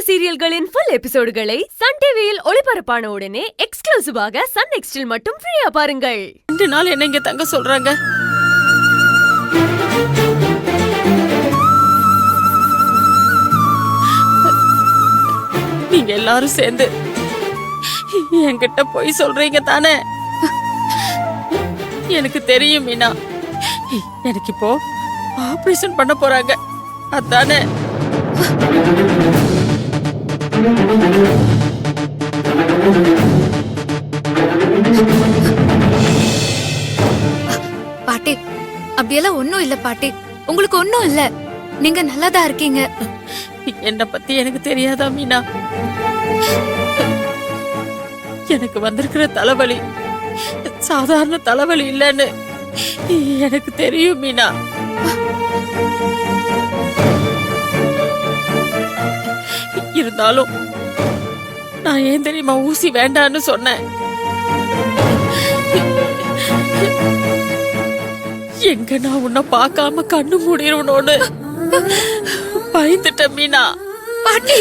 சீரியல்களின் full எபிசோடுகளை Sun டிவியில் ஒளிபரப்பான உடனே எக்ஸ்க்ளூசிவாக சன் நெக்ஸ்டில் மட்டும் ஃப்ரீயா பாருங்கள். 2 நாள் என்ன இங்க தங்க சொல்றாங்க. நீங்க எல்லாரும் சேர்ந்து என்கிட்ட போய் சொல்றீங்க தானே? எனக்கு தெரியும் மீனா, எனக்கு இப்போ ஆபரேஷன் பண்ண போறாங்க. அதானே பாட்டி, அப்படியெல்லாம் ஒண்ணும் இல்ல பாட்டி. உங்களுக்கு ஒண்ணும் இல்ல, நீங்க நல்லாதான் இருக்கீங்க. என்ன பத்தி எனக்கு தெரியாதா மீனா? எனக்கு வந்திருக்கிற தலைவலி சாதாரண தலைவலி இல்லைன்னு எனக்கு தெரியும் மீனா. இருந்தாலும் நான் ஏன் தெரியுமா ஊசி வேண்டான்னு சொன்னேன்? எங்க நான் உன்னை பார்க்காம கண்ணு மூடிடணும்னு பயந்துட்டேன் மீனா. பாட்டி,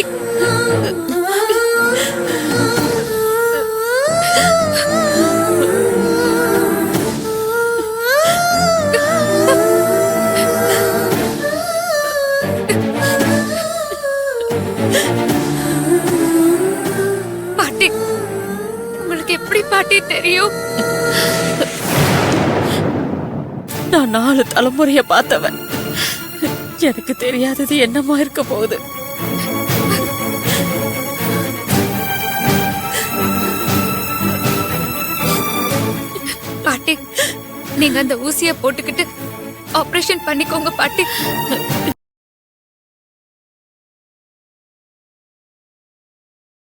பாட்டி, உங்களுக்கு எப்படி பாட்டி தெரியும்? நான் 4 தலைமுறைய பார்த்தவன். எனக்கு தெரியாதது என்னமா இருக்க போகுது? பாட்டி, நீங்க அந்த ஊசிய போட்டுக்கிட்டு ஆபரேஷன் பண்ணிக்கோங்க பாட்டி.